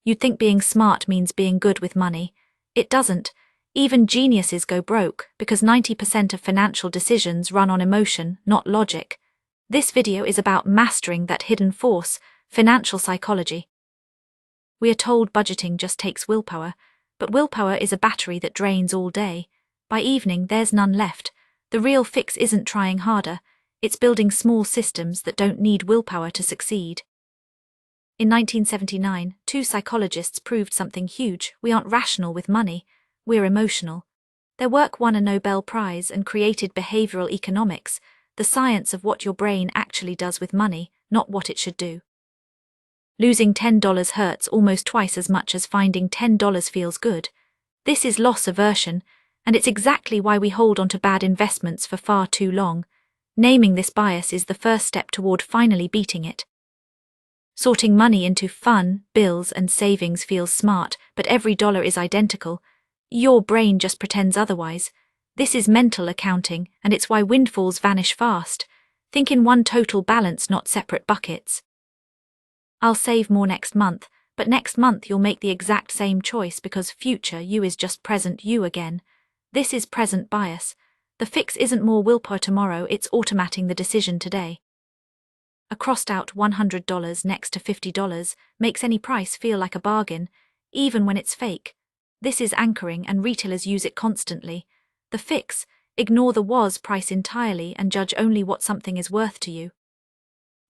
You'd think being smart means being good with money. It doesn't. Even geniuses go broke because 90% of financial decisions run on emotion, not logic. This video is about mastering that hidden force, financial psychology. We are told budgeting just takes willpower, but willpower is a battery that drains all day. By evening, there's none left. The real fix isn't trying harder, it's building small systems that don't need willpower to succeed. In 1979, two psychologists proved something huge: we aren't rational with money, we're emotional. Their work won a Nobel Prize and created behavioral economics, the science of what your brain actually does with money, not what it should do. Losing $10 hurts almost twice as much as finding $10 feels good. This is loss aversion, and it's exactly why we hold on to bad investments for far too long. Naming this bias is the first step toward finally beating it. Sorting money into fun, bills, and savings feels smart, but every dollar is identical. Your brain just pretends otherwise. This is mental accounting, and it's why windfalls vanish fast. Think in one total balance, not separate buckets. I'll save more next month, but next month you'll make the exact same choice because future you is just present you again. This is present bias. The fix isn't more willpower tomorrow, it's automating the decision today. A crossed out $100 next to $50 makes any price feel like a bargain, even when it's fake. This is anchoring, and retailers use it constantly. The fix: ignore the was price entirely and judge only what something is worth to you.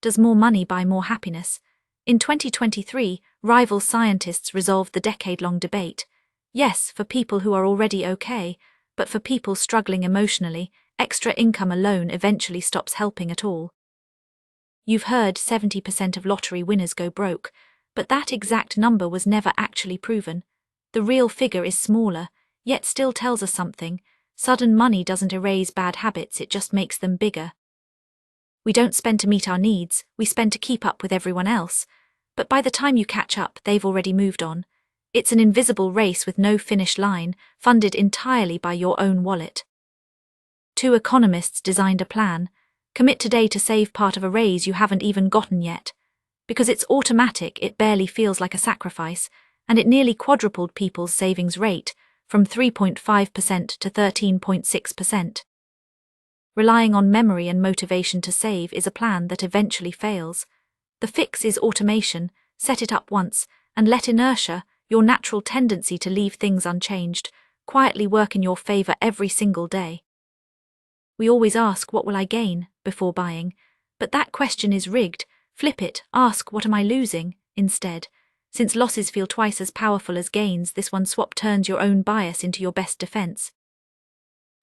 Does more money buy more happiness? In 2023, rival scientists resolved the decade-long debate. Yes, for people who are already okay, but for people struggling emotionally, extra income alone eventually stops helping at all. You've heard 70% of lottery winners go broke, but that exact number was never actually proven. The real figure is smaller, yet still tells us something. Sudden money doesn't erase bad habits, it just makes them bigger. We don't spend to meet our needs, we spend to keep up with everyone else. But by the time you catch up, they've already moved on. It's an invisible race with no finish line, funded entirely by your own wallet. Two economists designed a plan. Commit today to save part of a raise you haven't even gotten yet. Because it's automatic, it barely feels like a sacrifice, and it nearly quadrupled people's savings rate, from 3.5% to 13.6%. Relying on memory and motivation to save is a plan that eventually fails. The fix is automation: set it up once, and let inertia, your natural tendency to leave things unchanged, quietly work in your favor every single day. We always ask, what will I gain, before buying, but that question is rigged. Flip it, ask, what am I losing, instead. Since losses feel twice as powerful as gains, this one swap turns your own bias into your best defense.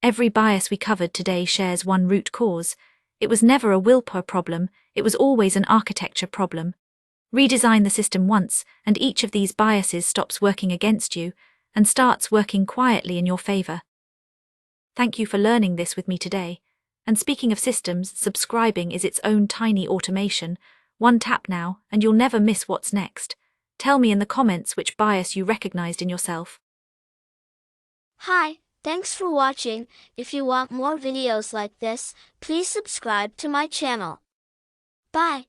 Every bias we covered today shares one root cause. It was never a willpower problem, it was always an architecture problem. Redesign the system once, and each of these biases stops working against you, and starts working quietly in your favor. Thank you for learning this with me today. And speaking of systems, subscribing is its own tiny automation. One tap now, and you'll never miss what's next. Tell me in the comments which bias you recognized in yourself. Hi, thanks for watching. If you want more videos like this, please subscribe to my channel. Bye.